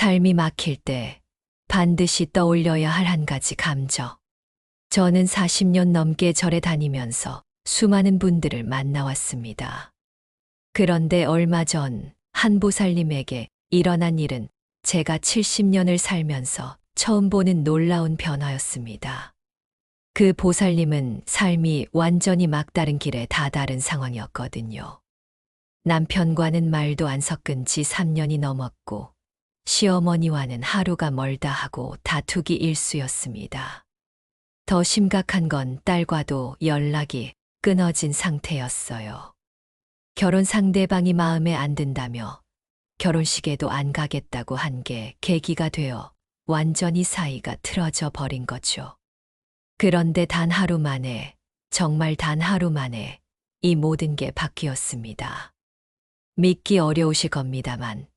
삶이 막힐 때 반드시 떠올려야 할 한 가지 감정. 저는 40년 넘게 절에 다니면서 수많은 분들을 만나왔습니다. 그런데 얼마 전 한 보살님에게 일어난 일은 제가 70년을 살면서 처음 보는 놀라운 변화였습니다. 그 보살님은 삶이 완전히 막다른 길에 다다른 상황이었거든요. 남편과는 말도 안 섞은 지 3년이 넘었고, 시어머니와는 하루가 멀다 하고 다투기 일쑤였습니다. 더 심각한 건 딸과도 연락이 끊어진 상태였어요. 결혼 상대방이 마음에 안 든다며 결혼식에도 안 가겠다고 한 게 계기가 되어 완전히 사이가 틀어져 버린 거죠. 그런데 단 하루 만에, 정말 단 하루 만에 이 모든 게 바뀌었습니다. 믿기 어려우실 겁니다만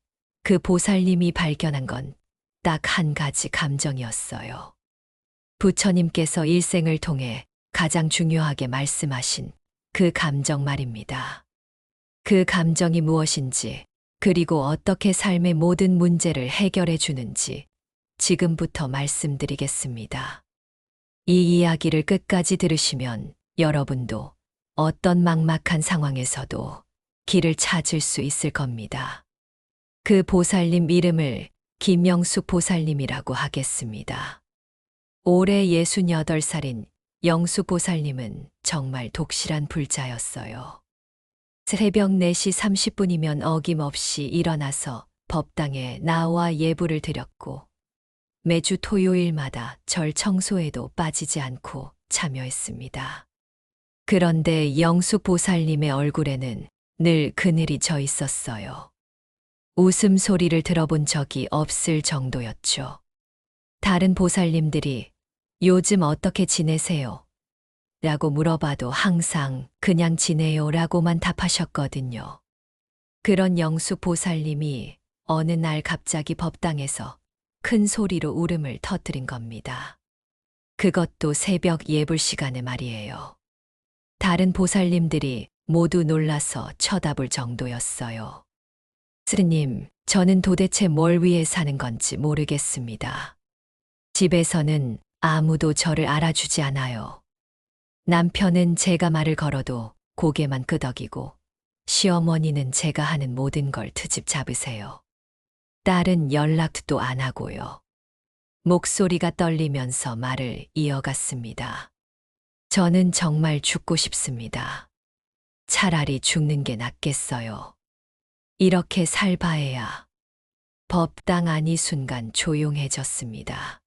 그 보살님이 발견한 건 딱 한 가지 감정이었어요. 부처님께서 일생을 통해 가장 중요하게 말씀하신 그 감정 말입니다. 그 감정이 무엇인지, 그리고 어떻게 삶의 모든 문제를 해결해 주는지 지금부터 말씀드리겠습니다. 이 이야기를 끝까지 들으시면 여러분도 어떤 막막한 상황에서도 길을 찾을 수 있을 겁니다. 그 보살님 이름을 김영숙 보살님이라고 하겠습니다. 올해 68살인 영숙 보살님은 정말 독실한 불자였어요. 새벽 4시 30분이면 어김없이 일어나서 법당에 나와 예불을 드렸고, 매주 토요일마다 절 청소에도 빠지지 않고 참여했습니다. 그런데 영숙 보살님의 얼굴에는 늘 그늘이 져 있었어요. 웃음소리를 들어본 적이 없을 정도였죠. 다른 보살님들이 요즘 어떻게 지내세요? 라고 물어봐도 항상 그냥 지내요 라고만 답하셨거든요. 그런 영숙 보살님이 어느 날 갑자기 법당에서 큰 소리로 울음을 터뜨린 겁니다. 그것도 새벽 예불 시간에 말이에요. 다른 보살님들이 모두 놀라서 쳐다볼 정도였어요. 스님, 저는 도대체 뭘 위해 사는 건지 모르겠습니다. 집에서는 아무도 저를 알아주지 않아요. 남편은 제가 말을 걸어도 고개만 끄덕이고, 시어머니는 제가 하는 모든 걸 트집 잡으세요. 딸은 연락도 안 하고요. 목소리가 떨리면서 말을 이어갔습니다. 저는 정말 죽고 싶습니다. 차라리 죽는 게 낫겠어요. 이렇게 살바해야. 법당 안이 순간 조용해졌습니다.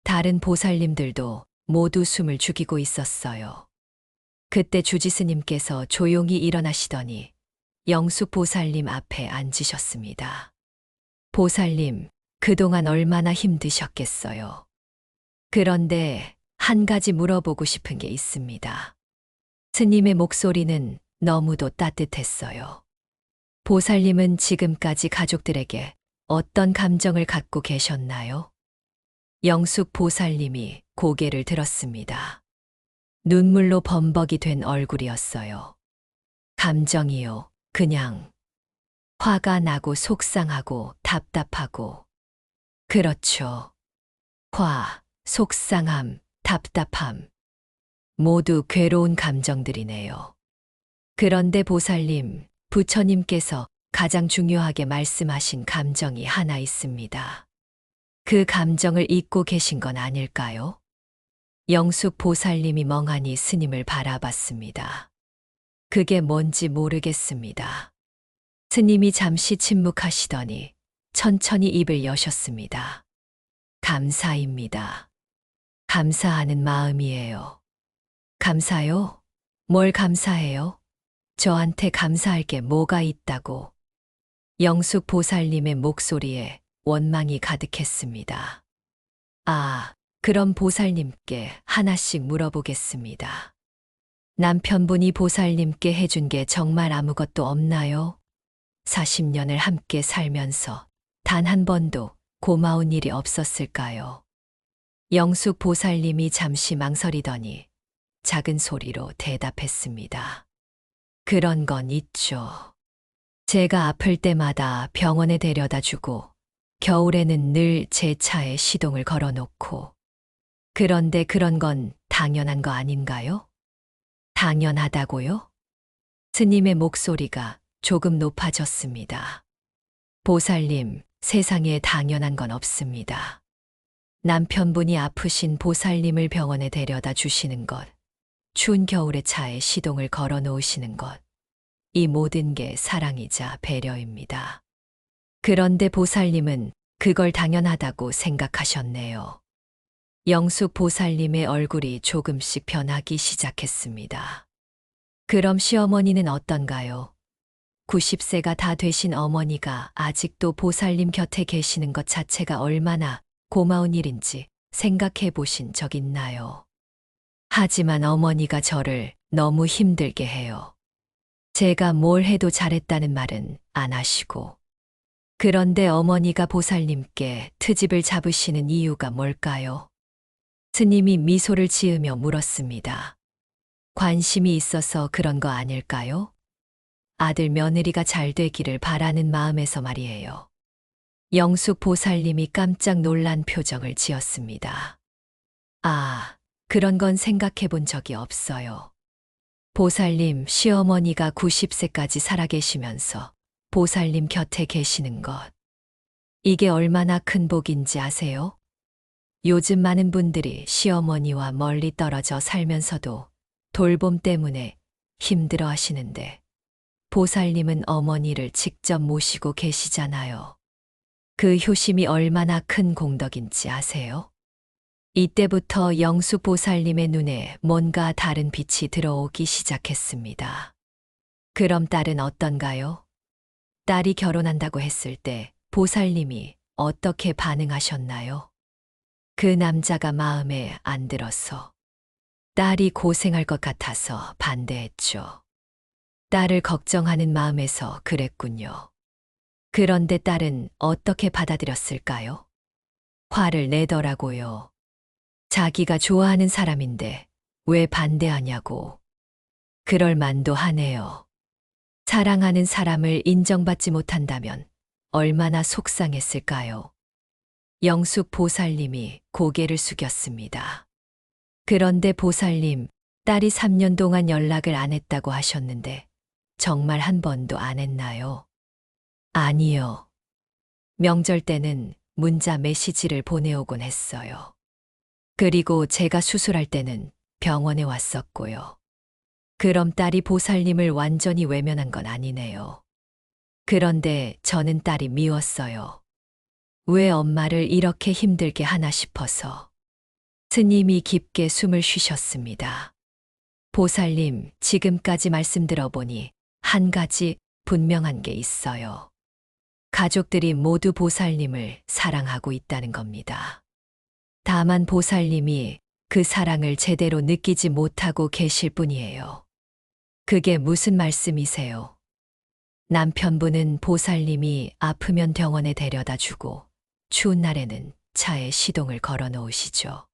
다른 보살님들도 모두 숨을 죽이고 있었어요. 그때 주지스님께서 조용히 일어나시더니 영숙 보살님 앞에 앉으셨습니다. 보살님, 그동안 얼마나 힘드셨겠어요. 그런데 한 가지 물어보고 싶은 게 있습니다. 스님의 목소리는 너무도 따뜻했어요. 보살님은 지금까지 가족들에게 어떤 감정을 갖고 계셨나요? 영숙 보살님이 고개를 들었습니다. 눈물로 범벅이 된 얼굴이었어요. 감정이요, 그냥 화가 나고 속상하고 답답하고. 그렇죠. 화, 속상함, 답답함. 모두 괴로운 감정들이네요. 그런데 보살님, 부처님께서 가장 중요하게 말씀하신 감정이 하나 있습니다. 그 감정을 잊고 계신 건 아닐까요? 영숙 보살님이 멍하니 스님을 바라봤습니다. 그게 뭔지 모르겠습니다. 스님이 잠시 침묵하시더니 천천히 입을 여셨습니다. 감사입니다. 감사하는 마음이에요. 감사요? 뭘 감사해요? 저한테 감사할 게 뭐가 있다고. 영숙 보살님의 목소리에 원망이 가득했습니다. 아, 그럼 보살님께 하나씩 물어보겠습니다. 남편분이 보살님께 해준 게 정말 아무것도 없나요? 40년을 함께 살면서 단 한 번도 고마운 일이 없었을까요? 영숙 보살님이 잠시 망설이더니 작은 소리로 대답했습니다. 그런 건 있죠. 제가 아플 때마다 병원에 데려다 주고 겨울에는 늘 제 차에 시동을 걸어놓고. 그런데 그런 건 당연한 거 아닌가요? 당연하다고요? 스님의 목소리가 조금 높아졌습니다. 보살님, 세상에 당연한 건 없습니다. 남편분이 아프신 보살님을 병원에 데려다 주시는 것, 추운 겨울에 차에 시동을 걸어 놓으시는 것, 이 모든 게 사랑이자 배려입니다. 그런데 보살님은 그걸 당연하다고 생각하셨네요. 영숙 보살님의 얼굴이 조금씩 변하기 시작했습니다. 그럼 시어머니는 어떤가요? 90세가 다 되신 어머니가 아직도 보살님 곁에 계시는 것 자체가 얼마나 고마운 일인지 생각해 보신 적 있나요? 하지만 어머니가 저를 너무 힘들게 해요. 제가 뭘 해도 잘했다는 말은 안 하시고. 그런데 어머니가 보살님께 트집을 잡으시는 이유가 뭘까요? 스님이 미소를 지으며 물었습니다. 관심이 있어서 그런 거 아닐까요? 아들 며느리가 잘 되기를 바라는 마음에서 말이에요. 영숙 보살님이 깜짝 놀란 표정을 지었습니다. 아, 그런 건 생각해 본 적이 없어요. 보살님, 시어머니가 90세까지 살아계시면서 보살님 곁에 계시는 것. 이게 얼마나 큰 복인지 아세요? 요즘 많은 분들이 시어머니와 멀리 떨어져 살면서도 돌봄 때문에 힘들어 하시는데 보살님은 어머니를 직접 모시고 계시잖아요. 그 효심이 얼마나 큰 공덕인지 아세요? 이때부터 영숙 보살님의 눈에 뭔가 다른 빛이 들어오기 시작했습니다. 그럼 딸은 어떤가요? 딸이 결혼한다고 했을 때 보살님이 어떻게 반응하셨나요? 그 남자가 마음에 안 들어서. 딸이 고생할 것 같아서 반대했죠. 딸을 걱정하는 마음에서 그랬군요. 그런데 딸은 어떻게 받아들였을까요? 화를 내더라고요. 자기가 좋아하는 사람인데 왜 반대하냐고. 그럴 만도 하네요. 사랑하는 사람을 인정받지 못한다면 얼마나 속상했을까요? 영숙 보살님이 고개를 숙였습니다. 그런데 보살님, 딸이 3년 동안 연락을 안 했다고 하셨는데 정말 한 번도 안 했나요? 아니요. 명절 때는 문자 메시지를 보내오곤 했어요. 그리고 제가 수술할 때는 병원에 왔었고요. 그럼 딸이 보살님을 완전히 외면한 건 아니네요. 그런데 저는 딸이 미웠어요. 왜 엄마를 이렇게 힘들게 하나 싶어서. 스님이 깊게 숨을 쉬셨습니다. 보살님, 지금까지 말씀 들어보니 한 가지 분명한 게 있어요. 가족들이 모두 보살님을 사랑하고 있다는 겁니다. 다만 보살님이 그 사랑을 제대로 느끼지 못하고 계실 뿐이에요. 그게 무슨 말씀이세요? 남편분은 보살님이 아프면 병원에 데려다 주고 추운 날에는 차에 시동을 걸어 놓으시죠.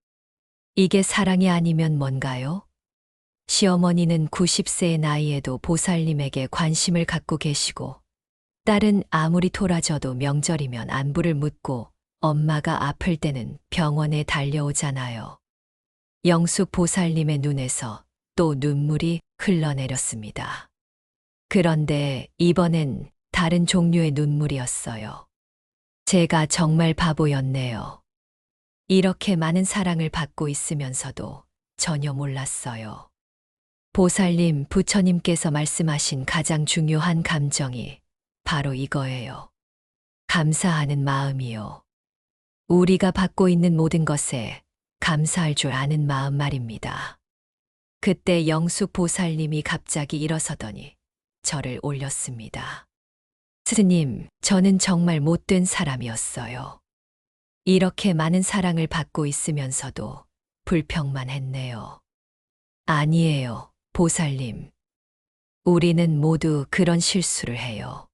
이게 사랑이 아니면 뭔가요? 시어머니는 90세의 나이에도 보살님에게 관심을 갖고 계시고 딸은 아무리 돌아져도 명절이면 안부를 묻고 엄마가 아플 때는 병원에 달려오잖아요. 영숙 보살님의 눈에서 또 눈물이 흘러내렸습니다. 그런데 이번엔 다른 종류의 눈물이었어요. 제가 정말 바보였네요. 이렇게 많은 사랑을 받고 있으면서도 전혀 몰랐어요. 보살님, 부처님께서 말씀하신 가장 중요한 감정이 바로 이거예요. 감사하는 마음이요. 우리가 받고 있는 모든 것에 감사할 줄 아는 마음 말입니다. 그때 영숙 보살님이 갑자기 일어서더니 저를 올렸습니다. 스님, 저는 정말 못된 사람이었어요. 이렇게 많은 사랑을 받고 있으면서도 불평만 했네요. 아니에요, 보살님. 우리는 모두 그런 실수를 해요.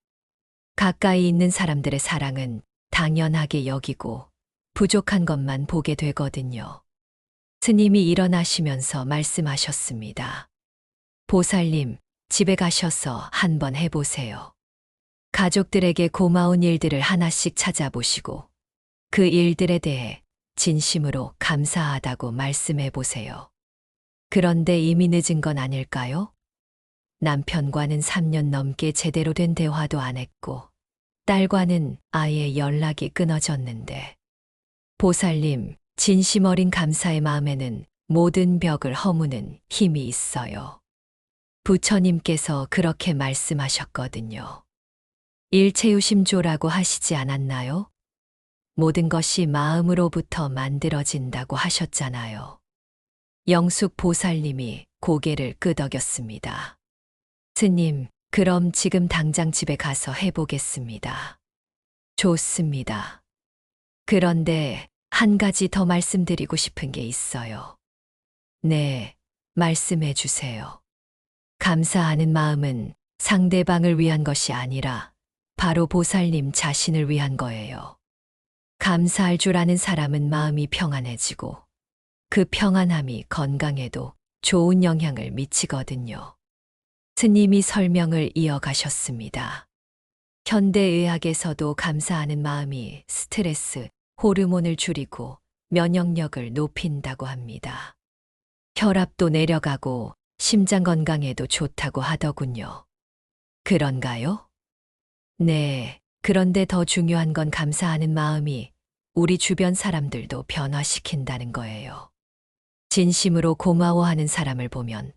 가까이 있는 사람들의 사랑은 당연하게 여기고 부족한 것만 보게 되거든요. 스님이 일어나시면서 말씀하셨습니다. 보살님, 집에 가셔서 한번 해보세요. 가족들에게 고마운 일들을 하나씩 찾아보시고 그 일들에 대해 진심으로 감사하다고 말씀해 보세요. 그런데 이미 늦은 건 아닐까요? 남편과는 3년 넘게 제대로 된 대화도 안 했고, 딸과는 아예 연락이 끊어졌는데, 보살님, 진심 어린 감사의 마음에는 모든 벽을 허무는 힘이 있어요. 부처님께서 그렇게 말씀하셨거든요. 일체유심조라고 하시지 않았나요? 모든 것이 마음으로부터 만들어진다고 하셨잖아요. 영숙 보살님이 고개를 끄덕였습니다. 스님, 그럼 지금 당장 집에 가서 해보겠습니다. 좋습니다. 그런데 한 가지 더 말씀드리고 싶은 게 있어요. 네, 말씀해 주세요. 감사하는 마음은 상대방을 위한 것이 아니라 바로 보살님 자신을 위한 거예요. 감사할 줄 아는 사람은 마음이 평안해지고 그 평안함이 건강에도 좋은 영향을 미치거든요. 스님이 설명을 이어가셨습니다. 현대의학에서도 감사하는 마음이 스트레스, 호르몬을 줄이고 면역력을 높인다고 합니다. 혈압도 내려가고 심장 건강에도 좋다고 하더군요. 그런가요? 네, 그런데 더 중요한 건 감사하는 마음이 우리 주변 사람들도 변화시킨다는 거예요. 진심으로 고마워하는 사람을 보면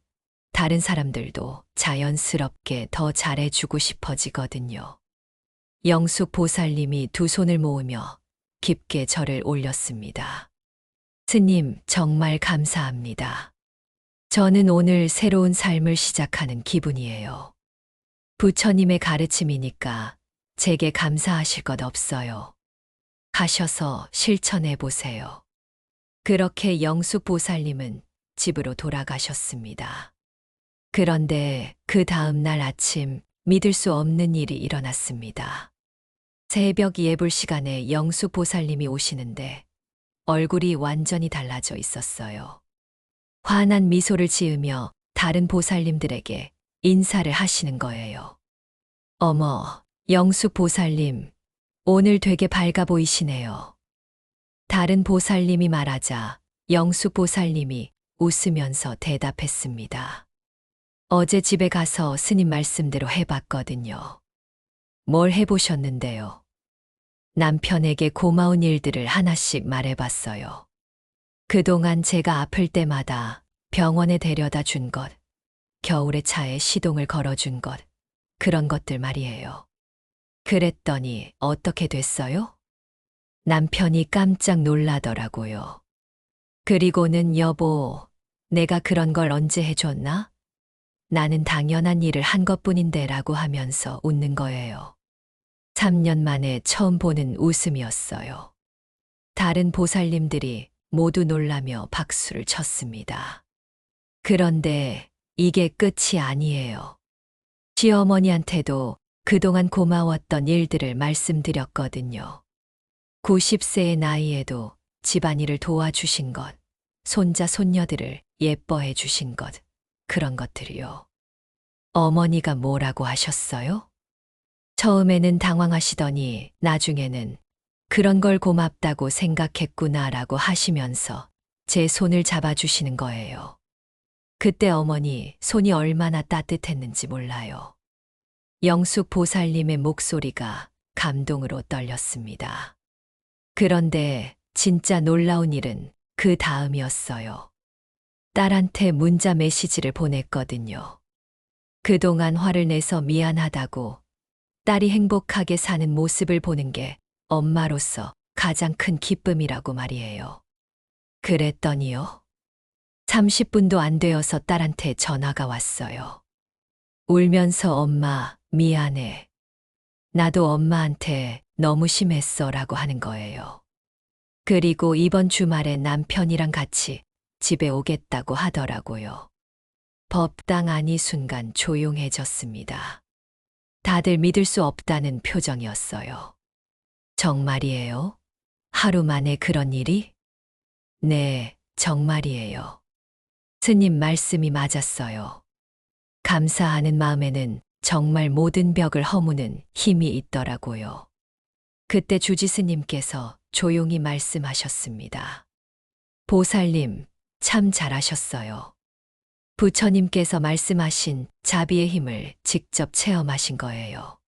다른 사람들도 자연스럽게 더 잘해주고 싶어지거든요. 영숙 보살님이 두 손을 모으며 깊게 절을 올렸습니다. 스님, 정말 감사합니다. 저는 오늘 새로운 삶을 시작하는 기분이에요. 부처님의 가르침이니까 제게 감사하실 것 없어요. 가셔서 실천해 보세요. 그렇게 영숙 보살님은 집으로 돌아가셨습니다. 그런데 그 다음 날 아침 믿을 수 없는 일이 일어났습니다. 새벽 예불 시간에 영숙 보살님이 오시는데 얼굴이 완전히 달라져 있었어요. 환한 미소를 지으며 다른 보살님들에게 인사를 하시는 거예요. 어머, 영숙 보살님, 오늘 되게 밝아 보이시네요. 다른 보살님이 말하자 영숙 보살님이 웃으면서 대답했습니다. 어제 집에 가서 스님 말씀대로 해봤거든요. 뭘 해보셨는데요? 남편에게 고마운 일들을 하나씩 말해봤어요. 그동안 제가 아플 때마다 병원에 데려다 준 것, 겨울에 차에 시동을 걸어준 것, 그런 것들 말이에요. 그랬더니 어떻게 됐어요? 남편이 깜짝 놀라더라고요. 그리고는 여보, 내가 그런 걸 언제 해줬나? 나는 당연한 일을 한 것뿐인데 라고 하면서 웃는 거예요. 3년 만에 처음 보는 웃음이었어요. 다른 보살님들이 모두 놀라며 박수를 쳤습니다. 그런데 이게 끝이 아니에요. 시어머니한테도 그동안 고마웠던 일들을 말씀드렸거든요. 90세의 나이에도 집안일을 도와주신 것, 손자, 손녀들을 예뻐해 주신 것, 그런 것들이요. 어머니가 뭐라고 하셨어요? 처음에는 당황하시더니 나중에는 그런 걸 고맙다고 생각했구나라고 하시면서 제 손을 잡아주시는 거예요. 그때 어머니 손이 얼마나 따뜻했는지 몰라요. 영숙 보살님의 목소리가 감동으로 떨렸습니다. 그런데 진짜 놀라운 일은 그 다음이었어요. 딸한테 문자 메시지를 보냈거든요. 그동안 화를 내서 미안하다고 딸이 행복하게 사는 모습을 보는 게 엄마로서 가장 큰 기쁨이라고 말이에요. 그랬더니요. 30분도 안 되어서 딸한테 전화가 왔어요. 울면서 엄마, 미안해. 나도 엄마한테 너무 심했어 라고 하는 거예요. 그리고 이번 주말에 남편이랑 같이 집에 오겠다고 하더라고요. 법당 안이 순간 조용해졌습니다. 다들 믿을 수 없다는 표정이었어요. 정말이에요? 하루 만에 그런 일이? 네, 정말이에요. 스님 말씀이 맞았어요. 감사하는 마음에는 정말 모든 벽을 허무는 힘이 있더라고요. 그때 주지스님께서 조용히 말씀하셨습니다. 보살님, 참 잘하셨어요. 부처님께서 말씀하신 자비의 힘을 직접 체험하신 거예요.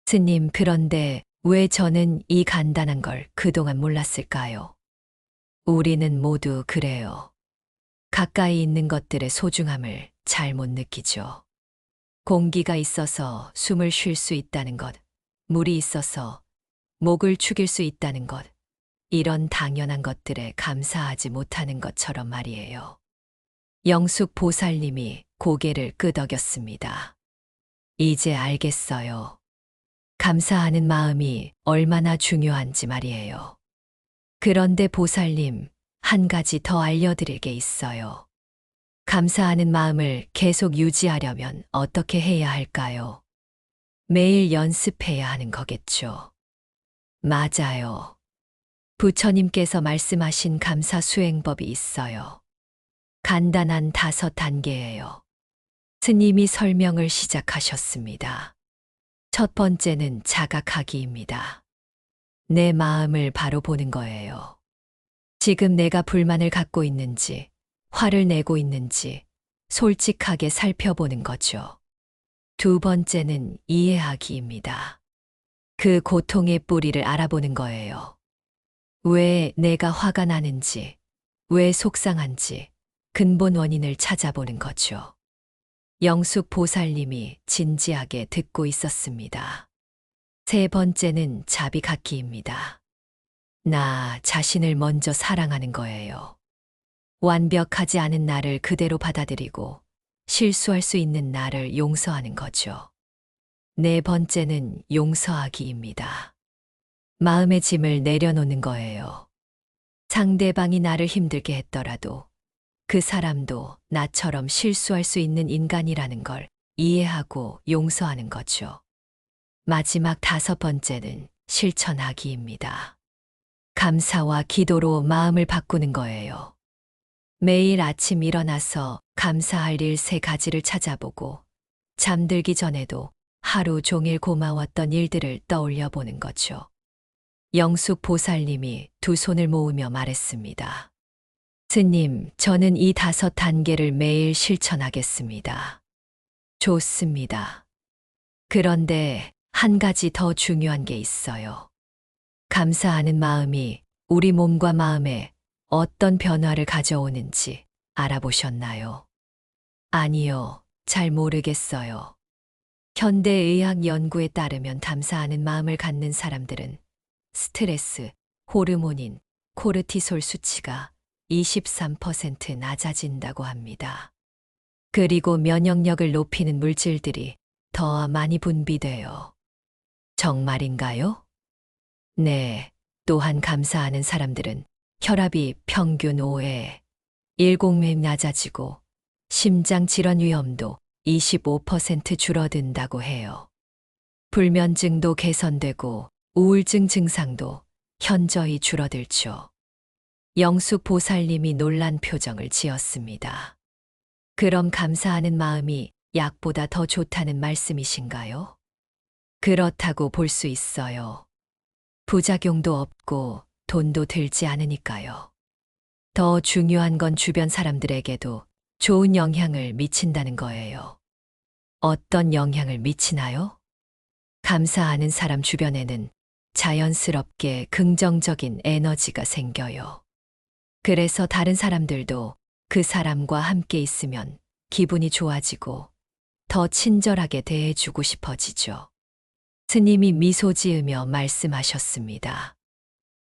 스님, 그런데 왜 저는 이 간단한 걸 그동안 몰랐을까요? 우리는 모두 그래요. 가까이 있는 것들의 소중함을 잘못 느끼죠. 공기가 있어서 숨을 쉴 수 있다는 것, 물이 있어서 목을 축일 수 있다는 것, 이런 당연한 것들에 감사하지 못하는 것처럼 말이에요. 영숙 보살님이 고개를 끄덕였습니다. 이제 알겠어요. 감사하는 마음이 얼마나 중요한지 말이에요. 그런데 보살님, 한 가지 더 알려드릴 게 있어요. 감사하는 마음을 계속 유지하려면 어떻게 해야 할까요? 매일 연습해야 하는 거겠죠. 맞아요. 부처님께서 말씀하신 감사 수행법이 있어요. 간단한 5단계예요. 스님이 설명을 시작하셨습니다. 첫 번째는 자각하기입니다. 내 마음을 바로 보는 거예요. 지금 내가 불만을 갖고 있는지, 화를 내고 있는지 솔직하게 살펴보는 거죠. 두 번째는 이해하기입니다. 그 고통의 뿌리를 알아보는 거예요. 왜 내가 화가 나는지, 왜 속상한지 근본 원인을 찾아보는 거죠. 영숙 보살님이 진지하게 듣고 있었습니다. 세 번째는 자비갖기입니다. 나 자신을 먼저 사랑하는 거예요. 완벽하지 않은 나를 그대로 받아들이고 실수할 수 있는 나를 용서하는 거죠. 네 번째는 용서하기입니다. 마음의 짐을 내려놓는 거예요. 상대방이 나를 힘들게 했더라도 그 사람도 나처럼 실수할 수 있는 인간이라는 걸 이해하고 용서하는 거죠. 마지막 5번째는 실천하기입니다. 감사와 기도로 마음을 바꾸는 거예요. 매일 아침 일어나서 감사할 일 3가지를 찾아보고 잠들기 전에도 하루 종일 고마웠던 일들을 떠올려 보는 거죠. 영숙 보살님이 두 손을 모으며 말했습니다. 스님, 저는 이 5단계를 매일 실천하겠습니다. 좋습니다. 그런데 한 가지 더 중요한 게 있어요. 감사하는 마음이 우리 몸과 마음에 어떤 변화를 가져오는지 알아보셨나요? 아니요, 잘 모르겠어요. 현대의학 연구에 따르면 감사하는 마음을 갖는 사람들은 스트레스, 호르몬인 코르티솔 수치가 23% 낮아진다고 합니다. 그리고 면역력을 높이는 물질들이 더 많이 분비돼요. 정말인가요? 네, 또한 감사하는 사람들은 혈압이 평균 5에 10매 낮아지고 심장 질환 위험도 25% 줄어든다고 해요. 불면증도 개선되고 우울증 증상도 현저히 줄어들죠. 영숙 보살님이 놀란 표정을 지었습니다. 그럼 감사하는 마음이 약보다 더 좋다는 말씀이신가요? 그렇다고 볼 수 있어요. 부작용도 없고 돈도 들지 않으니까요. 더 중요한 건 주변 사람들에게도 좋은 영향을 미친다는 거예요. 어떤 영향을 미치나요? 감사하는 사람 주변에는 자연스럽게 긍정적인 에너지가 생겨요. 그래서 다른 사람들도 그 사람과 함께 있으면 기분이 좋아지고 더 친절하게 대해주고 싶어지죠. 스님이 미소 지으며 말씀하셨습니다.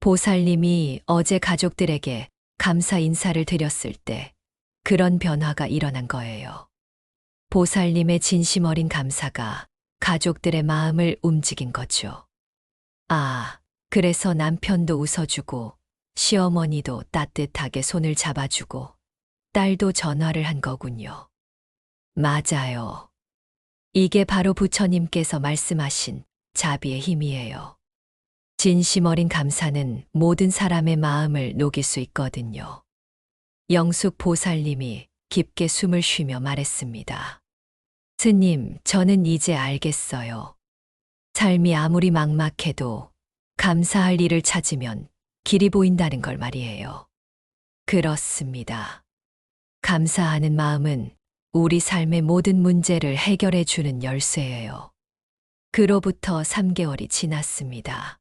보살님이 어제 가족들에게 감사 인사를 드렸을 때 그런 변화가 일어난 거예요. 보살님의 진심 어린 감사가 가족들의 마음을 움직인 거죠. 아, 그래서 남편도 웃어주고 시어머니도 따뜻하게 손을 잡아주고 딸도 전화를 한 거군요. 맞아요. 이게 바로 부처님께서 말씀하신 자비의 힘이에요. 진심 어린 감사는 모든 사람의 마음을 녹일 수 있거든요. 영숙 보살님이 깊게 숨을 쉬며 말했습니다. 스님, 저는 이제 알겠어요. 삶이 아무리 막막해도 감사할 일을 찾으면 길이 보인다는 걸 말이에요. 그렇습니다. 감사하는 마음은 우리 삶의 모든 문제를 해결해 주는 열쇠예요. 그로부터 3개월이 지났습니다.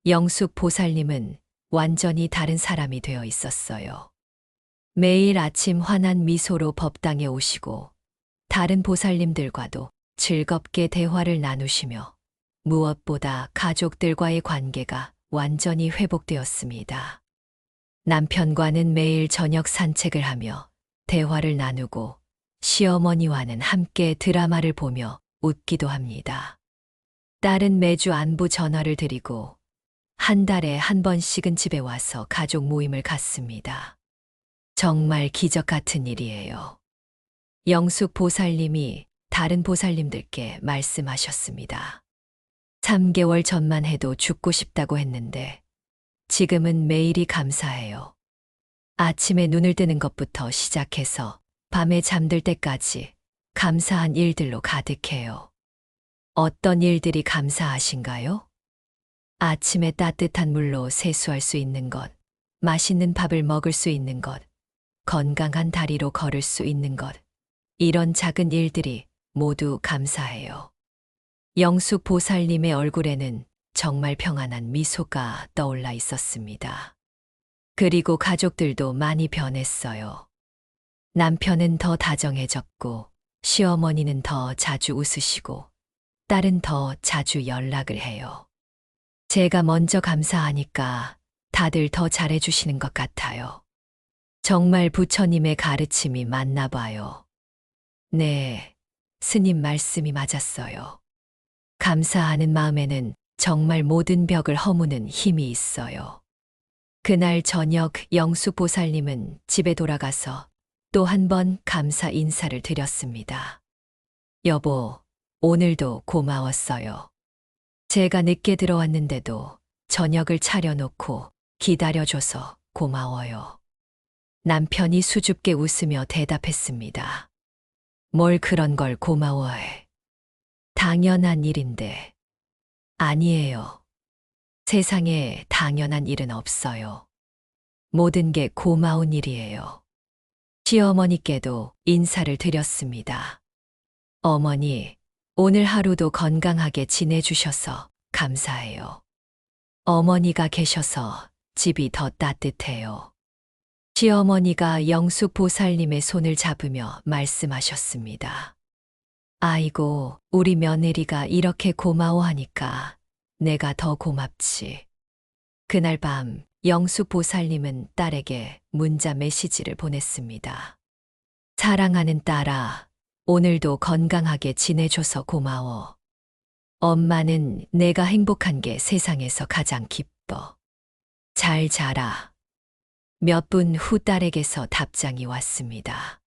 영숙 보살님은 완전히 다른 사람이 되어 있었어요. 매일 아침 환한 미소로 법당에 오시고 다른 보살님들과도 즐겁게 대화를 나누시며 무엇보다 가족들과의 관계가 완전히 회복되었습니다. 남편과는 매일 저녁 산책을 하며 대화를 나누고 시어머니와는 함께 드라마를 보며 웃기도 합니다. 딸은 매주 안부 전화를 드리고 한 달에 한 번씩은 집에 와서 가족 모임을 갖습니다. 정말 기적 같은 일이에요. 영숙 보살님이 다른 보살님들께 말씀하셨습니다. 3개월 전만 해도 죽고 싶다고 했는데 지금은 매일이 감사해요. 아침에 눈을 뜨는 것부터 시작해서 밤에 잠들 때까지 감사한 일들로 가득해요. 어떤 일들이 감사하신가요? 아침에 따뜻한 물로 세수할 수 있는 것, 맛있는 밥을 먹을 수 있는 것, 건강한 다리로 걸을 수 있는 것, 이런 작은 일들이 모두 감사해요. 영숙 보살님의 얼굴에는 정말 평안한 미소가 떠올라 있었습니다. 그리고 가족들도 많이 변했어요. 남편은 더 다정해졌고, 시어머니는 더 자주 웃으시고, 딸은 더 자주 연락을 해요. 제가 먼저 감사하니까 다들 더 잘해주시는 것 같아요. 정말 부처님의 가르침이 맞나 봐요. 네, 스님 말씀이 맞았어요. 감사하는 마음에는 정말 모든 벽을 허무는 힘이 있어요. 그날 저녁 영숙 보살님은 집에 돌아가서 또 한 번 감사 인사를 드렸습니다. 여보, 오늘도 고마웠어요. 제가 늦게 들어왔는데도 저녁을 차려놓고 기다려줘서 고마워요. 남편이 수줍게 웃으며 대답했습니다. 뭘 그런 걸 고마워해. 당연한 일인데. 아니에요. 세상에 당연한 일은 없어요. 모든 게 고마운 일이에요. 시어머니께도 인사를 드렸습니다. 어머니, 오늘 하루도 건강하게 지내주셔서 감사해요. 어머니가 계셔서 집이 더 따뜻해요. 시어머니가 영숙 보살님의 손을 잡으며 말씀하셨습니다. 아이고, 우리 며느리가 이렇게 고마워하니까 내가 더 고맙지. 그날 밤 영숙 보살님은 딸에게 문자 메시지를 보냈습니다. 사랑하는 딸아, 오늘도 건강하게 지내줘서 고마워. 엄마는 내가 행복한 게 세상에서 가장 기뻐. 잘 자라. 몇 분 후 딸에게서 답장이 왔습니다.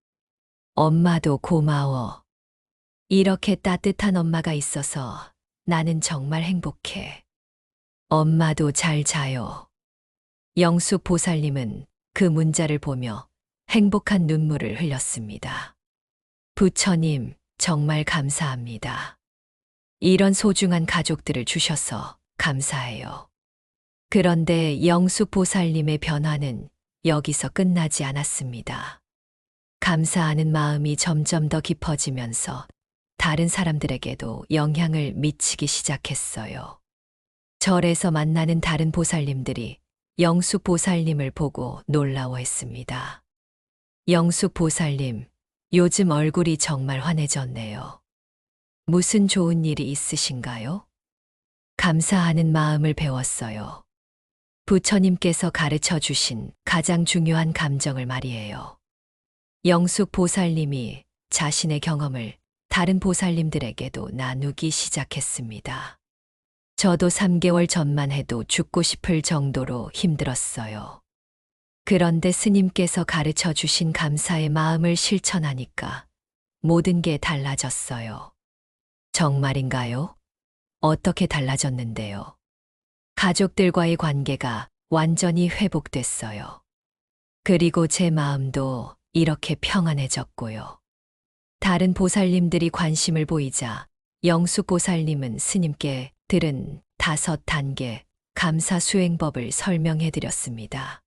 엄마도 고마워. 이렇게 따뜻한 엄마가 있어서 나는 정말 행복해. 엄마도 잘 자요. 영숙 보살님은 그 문자를 보며 행복한 눈물을 흘렸습니다. 부처님, 정말 감사합니다. 이런 소중한 가족들을 주셔서 감사해요. 그런데 영숙 보살님의 변화는 여기서 끝나지 않았습니다. 감사하는 마음이 점점 더 깊어지면서 다른 사람들에게도 영향을 미치기 시작했어요. 절에서 만나는 다른 보살님들이 영숙 보살님을 보고 놀라워했습니다. 영숙 보살님, 요즘 얼굴이 정말 환해졌네요. 무슨 좋은 일이 있으신가요? 감사하는 마음을 배웠어요. 부처님께서 가르쳐 주신 가장 중요한 감정을 말이에요. 영숙 보살님이 자신의 경험을 다른 보살님들에게도 나누기 시작했습니다. 저도 3개월 전만 해도 죽고 싶을 정도로 힘들었어요. 그런데 스님께서 가르쳐 주신 감사의 마음을 실천하니까 모든 게 달라졌어요. 정말인가요? 어떻게 달라졌는데요? 가족들과의 관계가 완전히 회복됐어요. 그리고 제 마음도 이렇게 평안해졌고요. 다른 보살님들이 관심을 보이자 영숙 보살님은 스님께 들은 5단계 감사 수행법을 설명해 드렸습니다.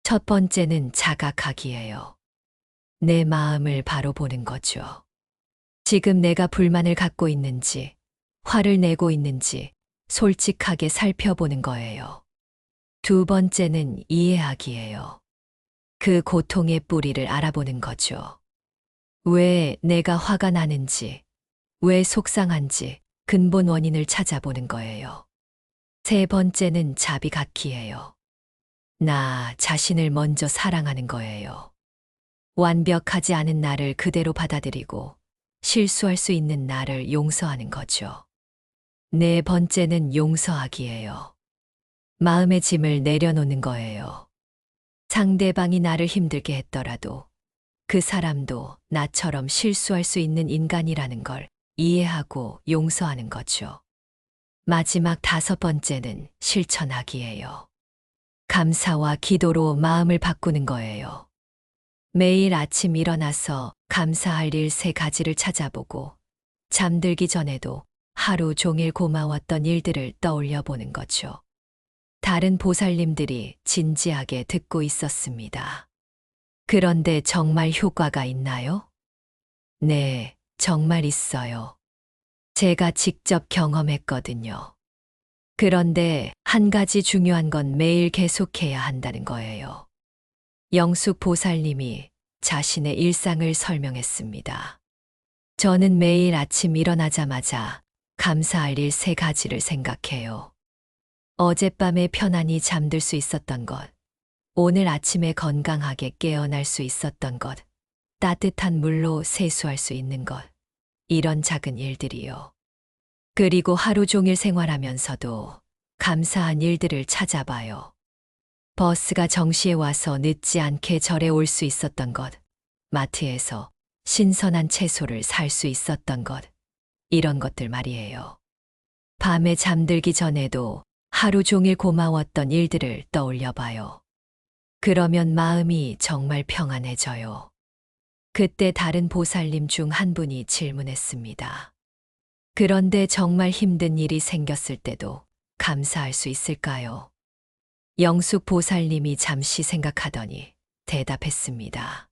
첫 번째는 자각하기예요. 내 마음을 바로 보는 거죠. 지금 내가 불만을 갖고 있는지, 화를 내고 있는지 솔직하게 살펴보는 거예요. 두 번째는 이해하기예요. 그 고통의 뿌리를 알아보는 거죠. 왜 내가 화가 나는지, 왜 속상한지 근본 원인을 찾아보는 거예요. 세 번째는 자비각기예요. 나 자신을 먼저 사랑하는 거예요. 완벽하지 않은 나를 그대로 받아들이고 실수할 수 있는 나를 용서하는 거죠. 네 번째는 용서하기예요. 마음의 짐을 내려놓는 거예요. 상대방이 나를 힘들게 했더라도 그 사람도 나처럼 실수할 수 있는 인간이라는 걸 이해하고 용서하는 거죠. 마지막 5번째는 실천하기예요. 감사와 기도로 마음을 바꾸는 거예요. 매일 아침 일어나서 감사할 일 3가지를 찾아보고 잠들기 전에도 하루 종일 고마웠던 일들을 떠올려 보는 거죠. 다른 보살님들이 진지하게 듣고 있었습니다. 그런데 정말 효과가 있나요? 네, 정말 있어요. 제가 직접 경험했거든요. 그런데 한 가지 중요한 건 매일 계속해야 한다는 거예요. 영숙 보살님이 자신의 일상을 설명했습니다. 저는 매일 아침 일어나자마자 감사할 일 3가지를 생각해요. 어젯밤에 편안히 잠들 수 있었던 것, 오늘 아침에 건강하게 깨어날 수 있었던 것, 따뜻한 물로 세수할 수 있는 것, 이런 작은 일들이요. 그리고 하루 종일 생활하면서도 감사한 일들을 찾아봐요. 버스가 정시에 와서 늦지 않게 절에 올 수 있었던 것, 마트에서 신선한 채소를 살 수 있었던 것, 이런 것들 말이에요. 밤에 잠들기 전에도 하루 종일 고마웠던 일들을 떠올려 봐요. 그러면 마음이 정말 평안해져요. 그때 다른 보살님 중 한 분이 질문했습니다. 그런데 정말 힘든 일이 생겼을 때도 감사할 수 있을까요? 영숙 보살님이 잠시 생각하더니 대답했습니다.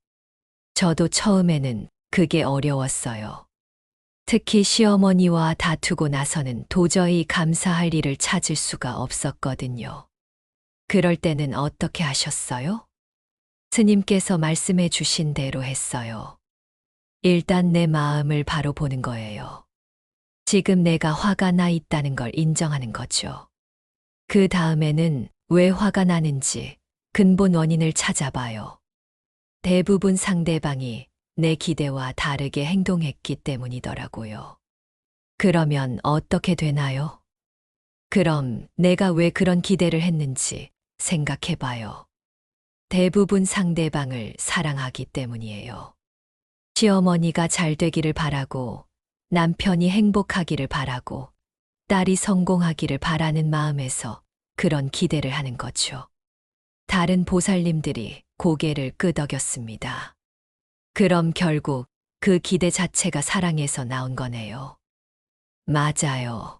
저도 처음에는 그게 어려웠어요. 특히 시어머니와 다투고 나서는 도저히 감사할 일을 찾을 수가 없었거든요. 그럴 때는 어떻게 하셨어요? 스님께서 말씀해 주신 대로 했어요. 일단 내 마음을 바로 보는 거예요. 지금 내가 화가 나 있다는 걸 인정하는 거죠. 그 다음에는 왜 화가 나는지 근본 원인을 찾아봐요. 대부분 상대방이 내 기대와 다르게 행동했기 때문이더라고요. 그러면 어떻게 되나요? 그럼 내가 왜 그런 기대를 했는지 생각해 봐요. 대부분 상대방을 사랑하기 때문이에요. 시어머니가 잘 되기를 바라고, 남편이 행복하기를 바라고, 딸이 성공하기를 바라는 마음에서 그런 기대를 하는 거죠. 다른 보살님들이 고개를 끄덕였습니다. 그럼 결국 그 기대 자체가 사랑에서 나온 거네요. 맞아요.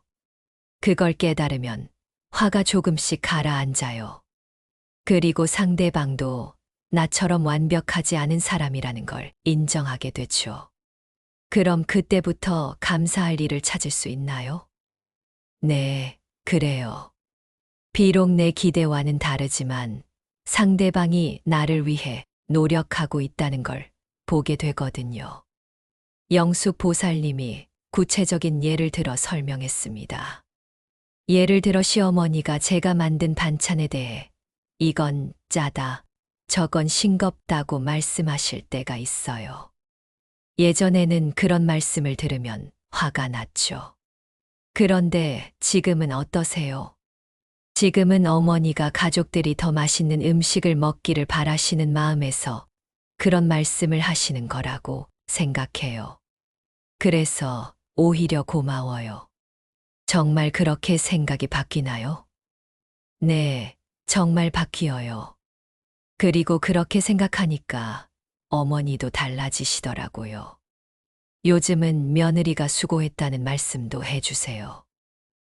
그걸 깨달으면 화가 조금씩 가라앉아요. 그리고 상대방도 나처럼 완벽하지 않은 사람이라는 걸 인정하게 되죠. 그럼 그때부터 감사할 일을 찾을 수 있나요? 네, 그래요. 비록 내 기대와는 다르지만 상대방이 나를 위해 노력하고 있다는 걸 보게 되거든요. 영숙 보살님이 구체적인 예를 들어 설명했습니다. 예를 들어 시어머니가 제가 만든 반찬에 대해 이건 짜다, 저건 싱겁다고 말씀하실 때가 있어요. 예전에는 그런 말씀을 들으면 화가 났죠. 그런데 지금은 어떠세요? 지금은 어머니가 가족들이 더 맛있는 음식을 먹기를 바라시는 마음에서 그런 말씀을 하시는 거라고 생각해요. 그래서 오히려 고마워요. 정말 그렇게 생각이 바뀌나요? 네, 정말 바뀌어요. 그리고 그렇게 생각하니까 어머니도 달라지시더라고요. 요즘은 며느리가 수고했다는 말씀도 해주세요.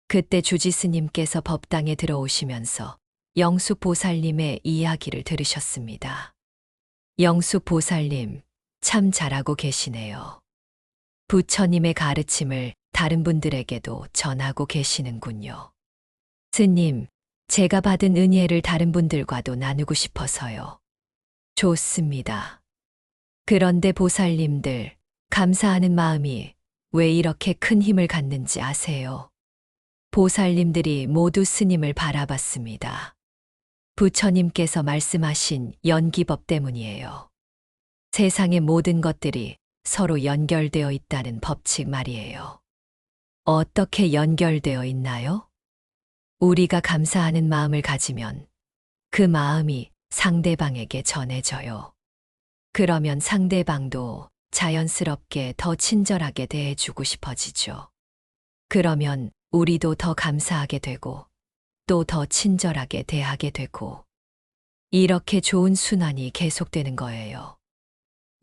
그때 주지 스님께서 법당에 들어오시면서 영숙 보살님의 이야기를 들으셨습니다. 영숙 보살님, 참 잘하고 계시네요. 부처님의 가르침을 다른 분들에게도 전하고 계시는군요. 스님, 제가 받은 은혜를 다른 분들과도 나누고 싶어서요. 좋습니다. 그런데 보살님들, 감사하는 마음이 왜 이렇게 큰 힘을 갖는지 아세요? 보살님들이 모두 스님을 바라봤습니다. 부처님께서 말씀하신 연기법 때문이에요. 세상의 모든 것들이 서로 연결되어 있다는 법칙 말이에요. 어떻게 연결되어 있나요? 우리가 감사하는 마음을 가지면 그 마음이 상대방에게 전해져요. 그러면 상대방도 자연스럽게 더 친절하게 대해주고 싶어지죠. 그러면 우리도 더 감사하게 되고 또 더 친절하게 대하게 되고 이렇게 좋은 순환이 계속되는 거예요.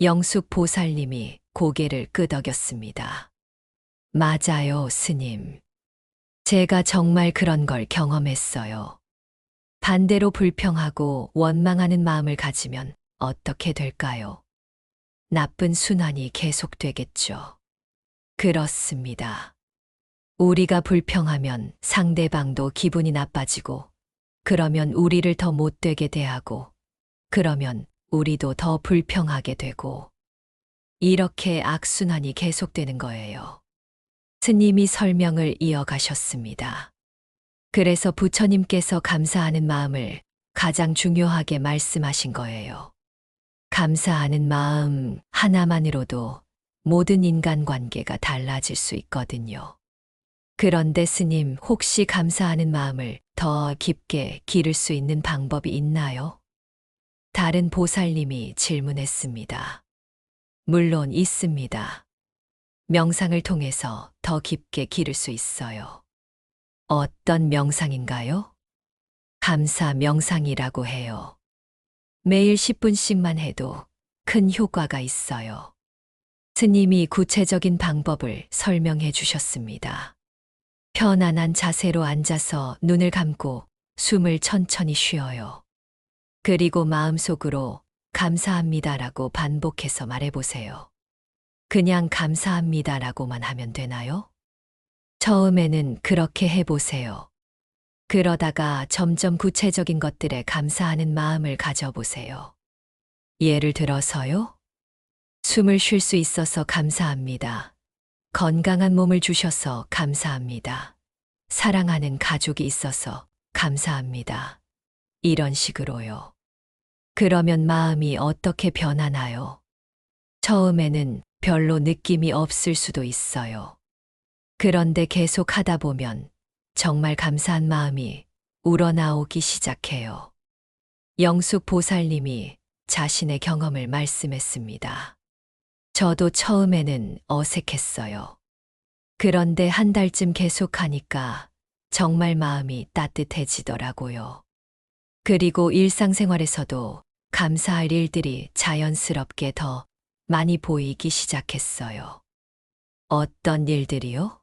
영숙 보살님이 고개를 끄덕였습니다. 맞아요, 스님. 제가 정말 그런 걸 경험했어요. 반대로 불평하고 원망하는 마음을 가지면 어떻게 될까요? 나쁜 순환이 계속되겠죠. 그렇습니다. 우리가 불평하면 상대방도 기분이 나빠지고, 그러면 우리를 더 못되게 대하고, 그러면 우리도 더 불평하게 되고, 이렇게 악순환이 계속되는 거예요. 스님이 설명을 이어가셨습니다. 그래서 부처님께서 감사하는 마음을 가장 중요하게 말씀하신 거예요. 감사하는 마음 하나만으로도 모든 인간관계가 달라질 수 있거든요. 그런데 스님, 혹시 감사하는 마음을 더 깊게 기를 수 있는 방법이 있나요? 다른 보살님이 질문했습니다. 물론 있습니다. 명상을 통해서 더 깊게 기를 수 있어요. 어떤 명상인가요? 감사 명상이라고 해요. 매일 10분씩만 해도 큰 효과가 있어요. 스님이 구체적인 방법을 설명해 주셨습니다. 편안한 자세로 앉아서 눈을 감고 숨을 천천히 쉬어요. 그리고 마음속으로 감사합니다라고 반복해서 말해보세요. 그냥 감사합니다라고만 하면 되나요? 처음에는 그렇게 해보세요. 그러다가 점점 구체적인 것들에 감사하는 마음을 가져보세요. 예를 들어서요. 숨을 쉴 수 있어서 감사합니다. 건강한 몸을 주셔서 감사합니다. 사랑하는 가족이 있어서 감사합니다. 이런 식으로요. 그러면 마음이 어떻게 변하나요? 처음에는 별로 느낌이 없을 수도 있어요. 그런데 계속 하다 보면 정말 감사한 마음이 우러나오기 시작해요. 영숙 보살님이 자신의 경험을 말씀했습니다. 저도 처음에는 어색했어요. 그런데 한 달쯤 계속하니까 정말 마음이 따뜻해지더라고요. 그리고 일상생활에서도 감사할 일들이 자연스럽게 더 많이 보이기 시작했어요. 어떤 일들이요?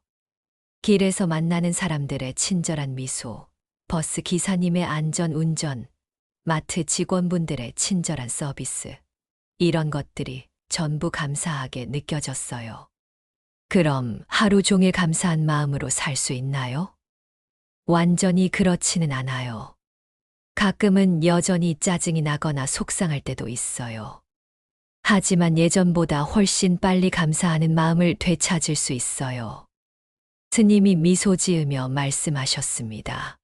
길에서 만나는 사람들의 친절한 미소, 버스 기사님의 안전 운전, 마트 직원분들의 친절한 서비스. 이런 것들이 전부 감사하게 느껴졌어요. 그럼 하루 종일 감사한 마음으로 살 수 있나요? 완전히 그렇지는 않아요. 가끔은 여전히 짜증이 나거나 속상할 때도 있어요. 하지만 예전보다 훨씬 빨리 감사하는 마음을 되찾을 수 있어요. 스님이 미소 지으며 말씀하셨습니다.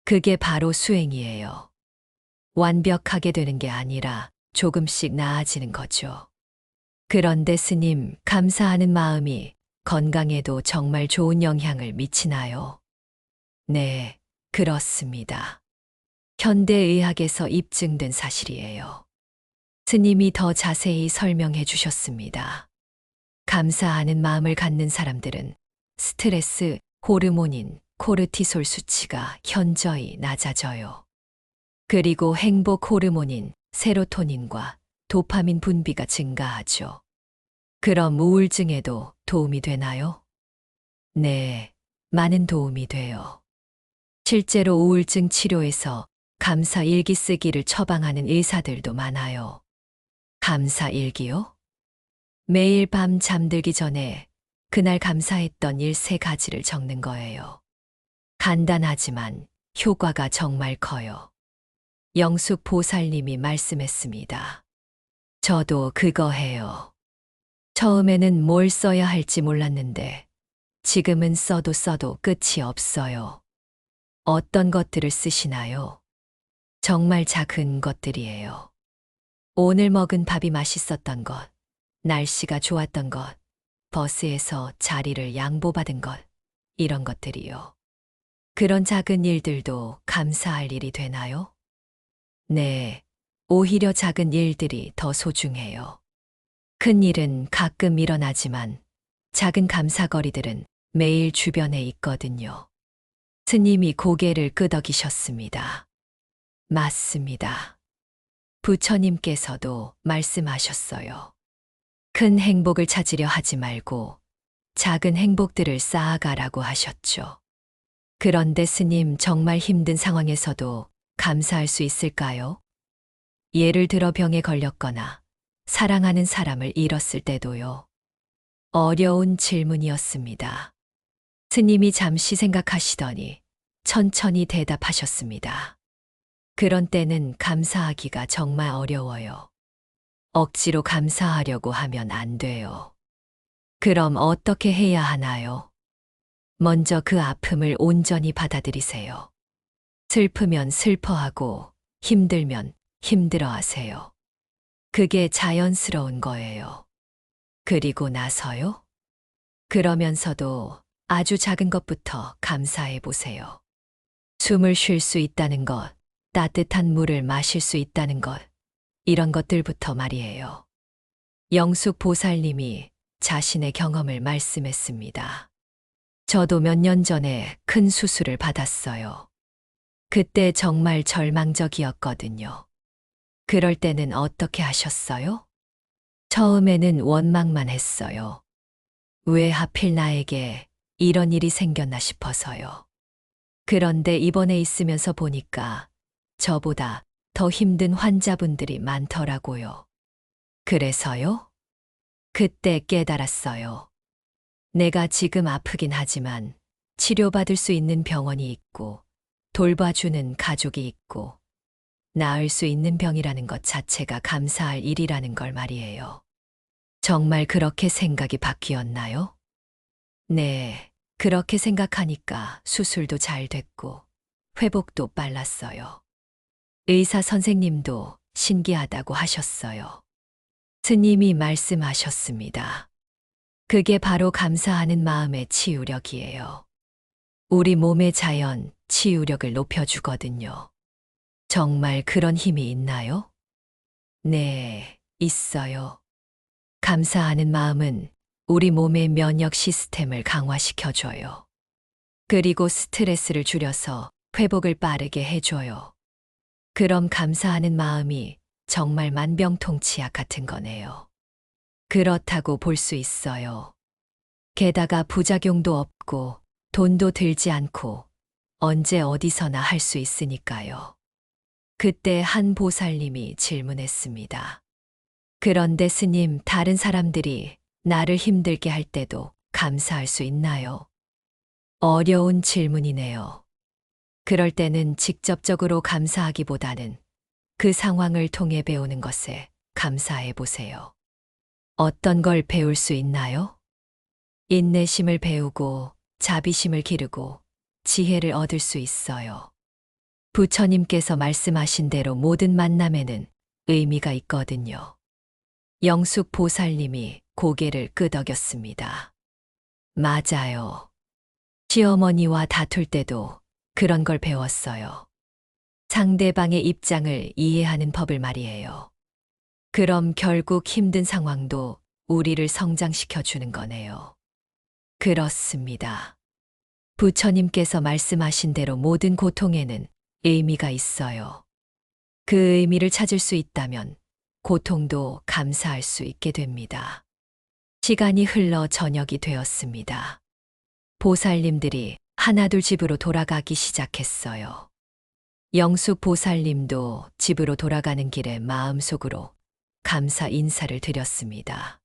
그게 바로 수행이에요. 완벽하게 되는 게 아니라 조금씩 나아지는 거죠. 그런데 스님, 감사하는 마음이 건강에도 정말 좋은 영향을 미치나요? 네, 그렇습니다. 현대의학에서 입증된 사실이에요. 스님이 더 자세히 설명해 주셨습니다. 감사하는 마음을 갖는 사람들은 스트레스 호르몬인 코르티솔 수치가 현저히 낮아져요. 그리고 행복 호르몬인 세로토닌과 도파민 분비가 증가하죠. 그럼 우울증에도 도움이 되나요? 네, 많은 도움이 돼요. 실제로 우울증 치료에서 감사 일기 쓰기를 처방하는 의사들도 많아요. 감사 일기요? 매일 밤 잠들기 전에 그날 감사했던 일 3가지를 적는 거예요. 간단하지만 효과가 정말 커요. 영숙 보살님이 말씀했습니다. 저도 그거 해요. 처음에는 뭘 써야 할지 몰랐는데 지금은 써도 끝이 없어요. 어떤 것들을 쓰시나요? 정말 작은 것들이에요. 오늘 먹은 밥이 맛있었던 것, 날씨가 좋았던 것, 버스에서 자리를 양보받은 것, 이런 것들이요. 그런 작은 일들도 감사할 일이 되나요? 네, 오히려 작은 일들이 더 소중해요. 큰 일은 가끔 일어나지만 작은 감사거리들은 매일 주변에 있거든요. 스님이 고개를 끄덕이셨습니다. 맞습니다. 부처님께서도 말씀하셨어요. 큰 행복을 찾으려 하지 말고 작은 행복들을 쌓아가라고 하셨죠. 그런데 스님 정말 힘든 상황에서도 감사할 수 있을까요? 예를 들어 병에 걸렸거나 사랑하는 사람을 잃었을 때도요. 어려운 질문이었습니다. 스님이 잠시 생각하시더니 천천히 대답하셨습니다. 그런 때는 감사하기가 정말 어려워요. 억지로 감사하려고 하면 안 돼요. 그럼 어떻게 해야 하나요? 먼저 그 아픔을 온전히 받아들이세요. 슬프면 슬퍼하고 힘들면 힘들어 하세요. 그게 자연스러운 거예요. 그리고 나서요? 그러면서도 아주 작은 것부터 감사해 보세요. 숨을 쉴 수 있다는 것, 따뜻한 물을 마실 수 있다는 것, 이런 것들부터 말이에요. 영숙 보살님이 자신의 경험을 말씀했습니다. 저도 몇 년 전에 큰 수술을 받았어요. 그때 정말 절망적이었거든요. 그럴 때는 어떻게 하셨어요? 처음에는 원망만 했어요. 왜 하필 나에게 이런 일이 생겼나 싶어서요. 그런데 입원해 있으면서 보니까 저보다 더 힘든 환자분들이 많더라고요. 그래서요? 그때 깨달았어요. 내가 지금 아프긴 하지만 치료받을 수 있는 병원이 있고 돌봐주는 가족이 있고 나을 수 있는 병이라는 것 자체가 감사할 일이라는 걸 말이에요. 정말 그렇게 생각이 바뀌었나요? 네, 그렇게 생각하니까 수술도 잘 됐고 회복도 빨랐어요. 의사 선생님도 신기하다고 하셨어요. 스님이 말씀하셨습니다. 그게 바로 감사하는 마음의 치유력이에요. 우리 몸의 자연 치유력을 높여주거든요. 정말 그런 힘이 있나요? 네, 있어요. 감사하는 마음은 우리 몸의 면역 시스템을 강화시켜줘요. 그리고 스트레스를 줄여서 회복을 빠르게 해줘요. 그럼 감사하는 마음이 정말 만병통치약 같은 거네요. 그렇다고 볼 수 있어요. 게다가 부작용도 없고 돈도 들지 않고 언제 어디서나 할 수 있으니까요. 그때 한 보살님이 질문했습니다. 그런데 스님, 다른 사람들이 나를 힘들게 할 때도 감사할 수 있나요? 어려운 질문이네요. 그럴 때는 직접적으로 감사하기보다는 그 상황을 통해 배우는 것에 감사해 보세요. 어떤 걸 배울 수 있나요? 인내심을 배우고 자비심을 기르고 지혜를 얻을 수 있어요. 부처님께서 말씀하신 대로 모든 만남에는 의미가 있거든요. 영숙 보살님이 고개를 끄덕였습니다. 맞아요. 시어머니와 다툴 때도 그런 걸 배웠어요. 상대방의 입장을 이해하는 법을 말이에요. 그럼 결국 힘든 상황도 우리를 성장시켜 주는 거네요. 그렇습니다. 부처님께서 말씀하신 대로 모든 고통에는 의미가 있어요. 그 의미를 찾을 수 있다면 고통도 감사할 수 있게 됩니다. 시간이 흘러 저녁이 되었습니다. 보살님들이 하나둘 집으로 돌아가기 시작했어요. 영숙 보살님도 집으로 돌아가는 길에 마음속으로 감사 인사를 드렸습니다.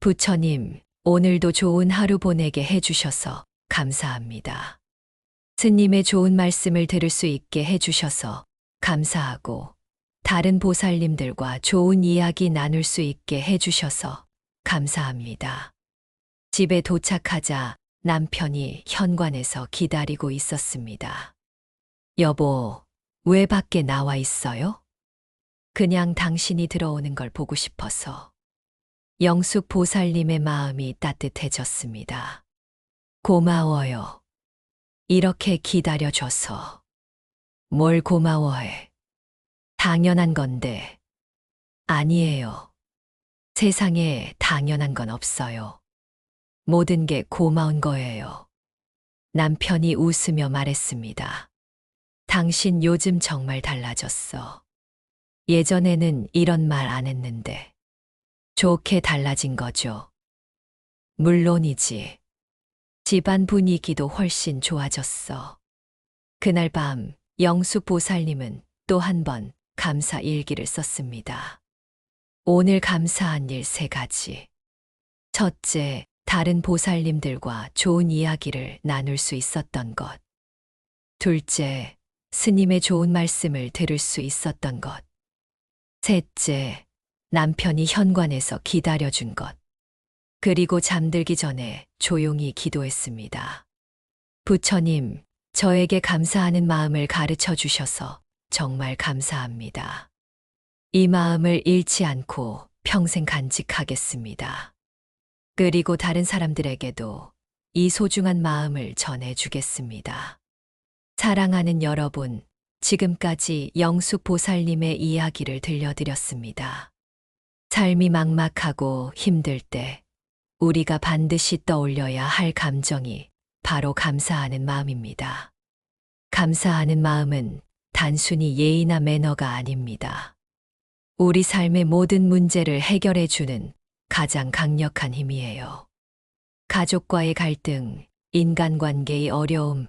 부처님, 오늘도 좋은 하루 보내게 해주셔서 감사합니다. 스님의 좋은 말씀을 들을 수 있게 해주셔서 감사하고, 다른 보살님들과 좋은 이야기 나눌 수 있게 해주셔서 감사합니다. 집에 도착하자 남편이 현관에서 기다리고 있었습니다. 여보, 왜 밖에 나와 있어요? 그냥 당신이 들어오는 걸 보고 싶어서. 영숙 보살님의 마음이 따뜻해졌습니다. 고마워요. 이렇게 기다려줘서. 뭘 고마워해. 당연한 건데. 아니에요. 세상에 당연한 건 없어요. 모든 게 고마운 거예요. 남편이 웃으며 말했습니다. 당신 요즘 정말 달라졌어. 예전에는 이런 말 안 했는데. 좋게 달라진 거죠. 물론이지. 집안 분위기도 훨씬 좋아졌어. 그날 밤 영숙 보살님은 또 한 번 감사 일기를 썼습니다. 오늘 감사한 일 3가지. 첫째, 다른 보살님들과 좋은 이야기를 나눌 수 있었던 것. 둘째, 스님의 좋은 말씀을 들을 수 있었던 것. 셋째, 남편이 현관에서 기다려준 것. 그리고 잠들기 전에 조용히 기도했습니다. 부처님, 저에게 감사하는 마음을 가르쳐 주셔서 정말 감사합니다. 이 마음을 잃지 않고 평생 간직하겠습니다. 그리고 다른 사람들에게도 이 소중한 마음을 전해주겠습니다. 사랑하는 여러분, 지금까지 영숙 보살님의 이야기를 들려드렸습니다. 삶이 막막하고 힘들 때 우리가 반드시 떠올려야 할 감정이 바로 감사하는 마음입니다. 감사하는 마음은 단순히 예의나 매너가 아닙니다. 우리 삶의 모든 문제를 해결해 주는 가장 강력한 힘이에요. 가족과의 갈등, 인간관계의 어려움,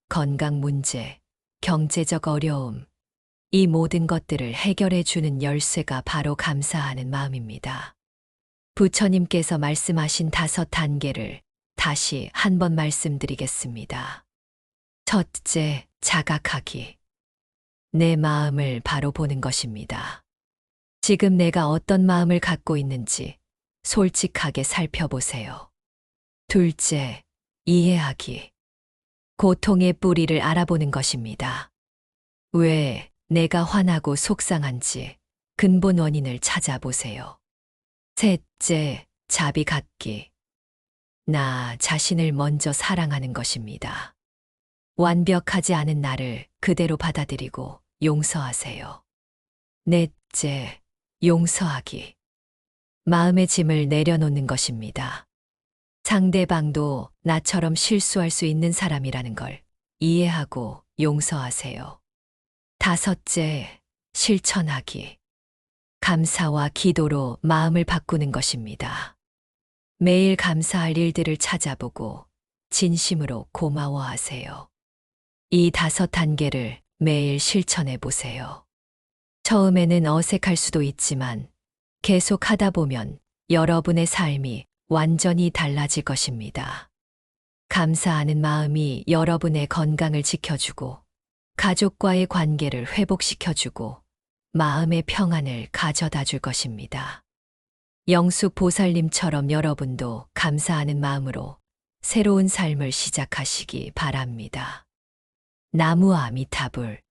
건강 문제, 경제적 어려움, 이 모든 것들을 해결해 주는 열쇠가 바로 감사하는 마음입니다. 부처님께서 말씀하신 5단계를 다시 한번 말씀드리겠습니다. 첫째, 자각하기. 내 마음을 바로 보는 것입니다. 지금 내가 어떤 마음을 갖고 있는지 솔직하게 살펴보세요. 둘째, 이해하기. 고통의 뿌리를 알아보는 것입니다. 왜 내가 화나고 속상한지 근본 원인을 찾아보세요. 셋째, 자비 갖기. 나 자신을 먼저 사랑하는 것입니다. 완벽하지 않은 나를 그대로 받아들이고 용서하세요. 넷째, 용서하기. 마음의 짐을 내려놓는 것입니다. 상대방도 나처럼 실수할 수 있는 사람이라는 걸 이해하고 용서하세요. 다섯째, 실천하기. 감사와 기도로 마음을 바꾸는 것입니다. 매일 감사할 일들을 찾아보고 진심으로 고마워하세요. 이 5단계를 매일 실천해 보세요. 처음에는 어색할 수도 있지만 계속 하다 보면 여러분의 삶이 완전히 달라질 것입니다. 감사하는 마음이 여러분의 건강을 지켜주고 가족과의 관계를 회복시켜주고 마음의 평안을 가져다 줄 것입니다. 영숙 보살님처럼 여러분도 감사하는 마음으로 새로운 삶을 시작하시기 바랍니다. 나무 아미타불